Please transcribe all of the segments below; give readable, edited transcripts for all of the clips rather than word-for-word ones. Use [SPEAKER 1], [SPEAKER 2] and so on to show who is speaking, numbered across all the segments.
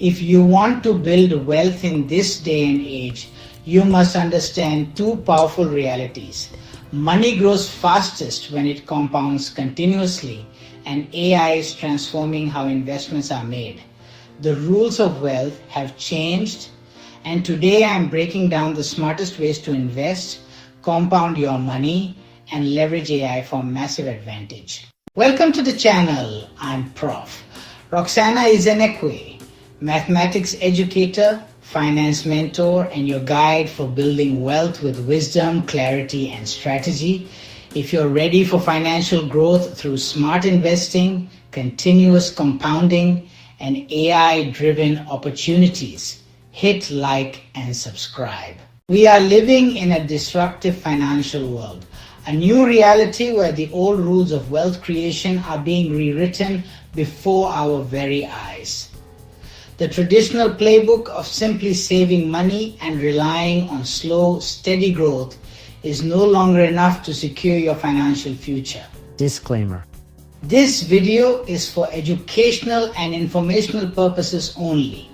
[SPEAKER 1] If you want to build wealth in this day and age, you must understand two powerful realities. Money grows fastest when it compounds continuously, and AI is transforming how investments are made. The rules of wealth have changed, and today I am breaking down the smartest ways to invest, compound your money, and leverage AI for massive advantage. Welcome to the channel. I'm Prof. Roxanna Ezenekwe, mathematics educator, finance mentor, and your guide for building wealth with wisdom, clarity, and strategy. If you're ready for financial growth through smart investing, continuous compounding, and AI-driven opportunities, hit like and subscribe. We are living in a disruptive financial world, a new reality where the old rules of wealth creation are being rewritten before our very eyes. The traditional playbook of simply saving money and relying on slow, steady growth is no longer enough to secure your financial future.
[SPEAKER 2] Disclaimer.
[SPEAKER 1] This video is for educational and informational purposes only.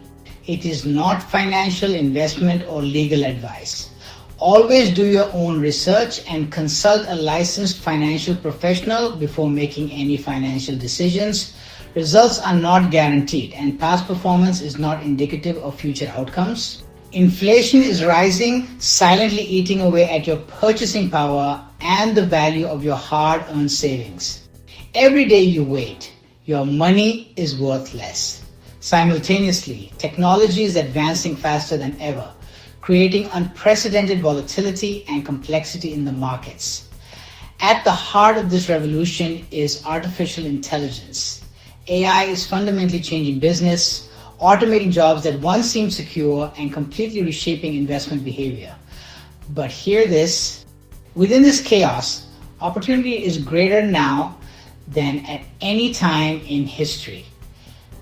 [SPEAKER 1] It is not financial investment or legal advice. Always do your own research and consult a licensed financial professional before making any financial decisions. Results are not guaranteed, and past performance is not indicative of future outcomes. Inflation is rising, silently eating away at your purchasing power and the value of your hard-earned savings. Every day you wait, your money is worth less. Simultaneously, technology is advancing faster than ever, creating unprecedented volatility and complexity in the markets. At the heart of this revolution is artificial intelligence. AI is fundamentally changing business, automating jobs that once seemed secure and completely reshaping investment behavior. But hear this, within this chaos, opportunity is greater now than at any time in history.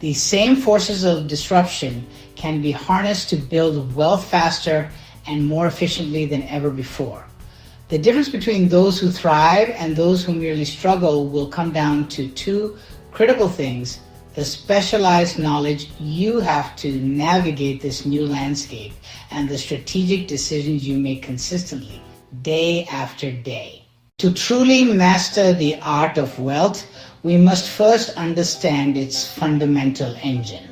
[SPEAKER 1] These same forces of disruption can be harnessed to build wealth faster and more efficiently than ever before. The difference between those who thrive and those who merely struggle will come down to two critical things: the specialized knowledge you have to navigate this new landscape and the strategic decisions you make consistently, day after day. To truly master the art of wealth, we must first understand its fundamental engine.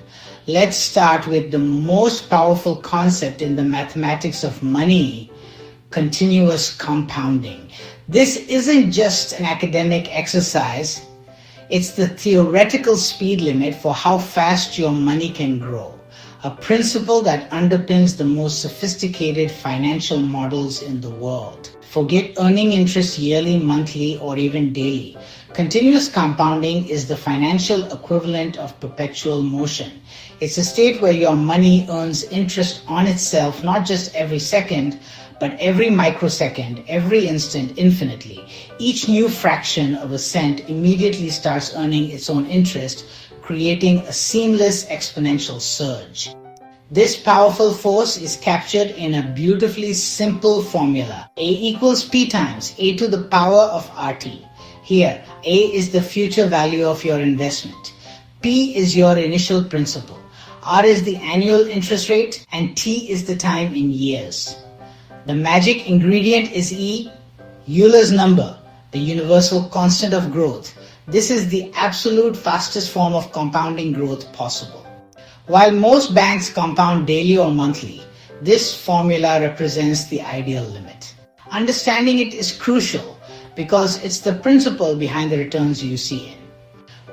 [SPEAKER 1] Let's start with the most powerful concept in the mathematics of money: continuous compounding. This isn't just an academic exercise. It's the theoretical speed limit for how fast your money can grow, a principle that underpins the most sophisticated financial models in the world. Forget earning interest yearly, monthly, or even daily. Continuous compounding is the financial equivalent of perpetual motion. It's a state where your money earns interest on itself, not just every second, but every microsecond, every instant, infinitely. Each new fraction of a cent immediately starts earning its own interest, creating a seamless exponential surge. This powerful force is captured in a beautifully simple formula. A equals P times A to the power of RT. Here, A is the future value of your investment. P is your initial principal. R is the annual interest rate, and T is the time in years. The magic ingredient is E, Euler's number, the universal constant of growth. This is the absolute fastest form of compounding growth possible. While most banks compound daily or monthly, this formula represents the ideal limit. Understanding it is crucial because it's the principle behind the returns you see in.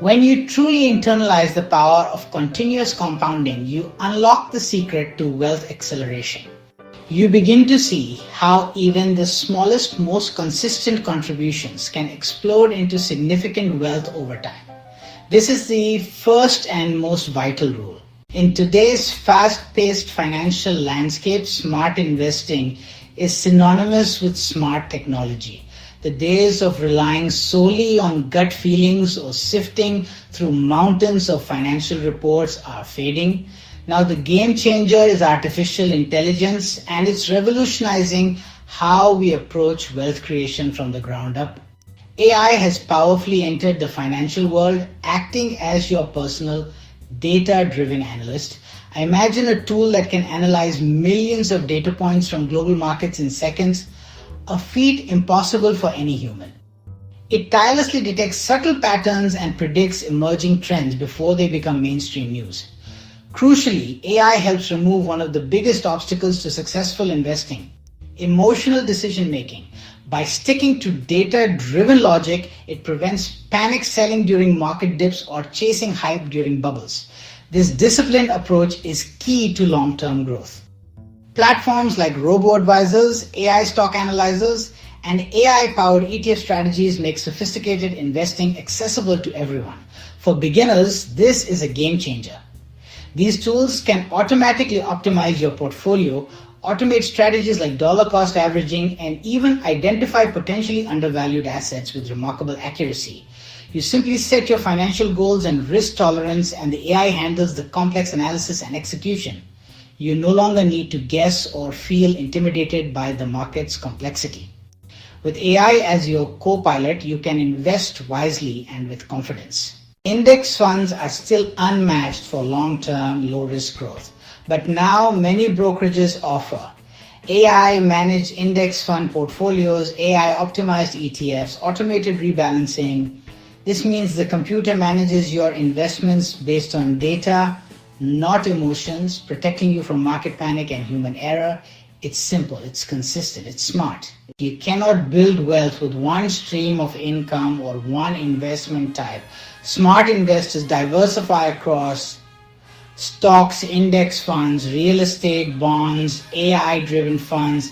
[SPEAKER 1] When you truly internalize the power of continuous compounding, you unlock the secret to wealth acceleration. You begin to see how even the smallest, most consistent contributions can explode into significant wealth over time. This is the first and most vital rule. In today's fast-paced financial landscape, smart investing is synonymous with smart technology. The days of relying solely on gut feelings or sifting through mountains of financial reports are fading. Now the game changer is artificial intelligence, and it's revolutionizing how we approach wealth creation from the ground up. AI has powerfully entered the financial world, acting as your personal data-driven analyst, I imagine a tool that can analyze millions of data points from global markets in seconds, a feat impossible for any human. It tirelessly detects subtle patterns and predicts emerging trends before they become mainstream news. Crucially, AI helps remove one of the biggest obstacles to successful investing: emotional decision making. By sticking to data-driven logic, it prevents panic selling during market dips or chasing hype during bubbles. This disciplined approach is key to long-term growth. Platforms like robo-advisors, AI stock analyzers, and AI-powered ETF strategies make sophisticated investing accessible to everyone. For beginners, this is a game changer. These tools can automatically optimize your portfolio, automate strategies like dollar cost averaging, and even identify potentially undervalued assets with remarkable accuracy. You simply set your financial goals and risk tolerance, and the AI handles the complex analysis and execution. You no longer need to guess or feel intimidated by the market's complexity. With AI as your co-pilot, you can invest wisely and with confidence. Index funds are still unmatched for long-term, low-risk growth. But now many brokerages offer AI-managed index fund portfolios, AI-optimized ETFs, automated rebalancing. This means the computer manages your investments based on data, not emotions, protecting you from market panic and human error. It's simple, it's consistent, it's smart. You cannot build wealth with one stream of income or one investment type. Smart investors diversify across stocks, index funds, real estate, bonds, AI-driven funds,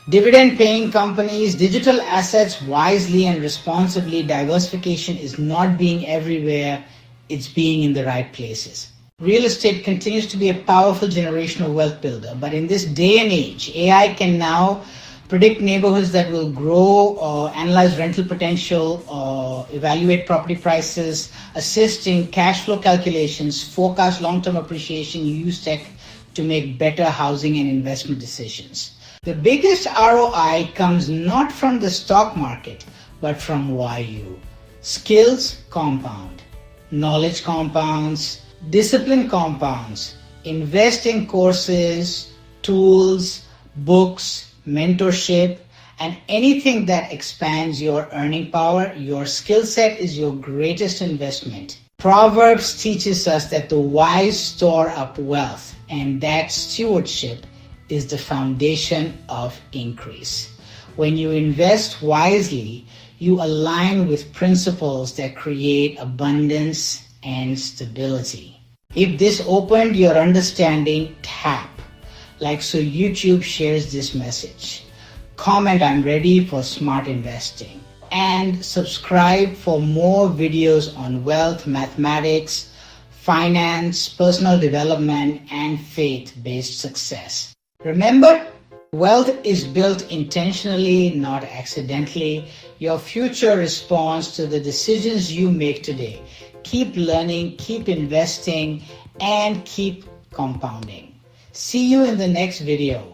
[SPEAKER 1] dividend-paying companies, digital assets wisely and responsibly. Diversification is not being everywhere, it's being in the right places. Real estate continues to be a powerful generational wealth builder, but in this day and age, AI can now predict neighborhoods that will grow, or analyze rental potential, or evaluate property prices, assist in cash flow calculations, forecast long-term appreciation, use tech to make better housing and investment decisions. The biggest ROI comes not from the stock market, but from YU. Skills compound, knowledge compounds, discipline compounds. Invest in courses, tools, books, mentorship, and anything that expands your earning power. Your skill set is your greatest investment. Proverbs teaches us that the wise store up wealth, and that stewardship is the foundation of increase. When you invest wisely, you align with principles that create abundance and stability. If this opened your understanding, tap. Like so YouTube shares this message. Comment, I'm ready for smart investing. And subscribe for more videos on wealth, mathematics, finance, personal development, and faith-based success. Remember, wealth is built intentionally, not accidentally. Your future responds to the decisions you make today. Keep learning, keep investing, and keep compounding. See you in the next video.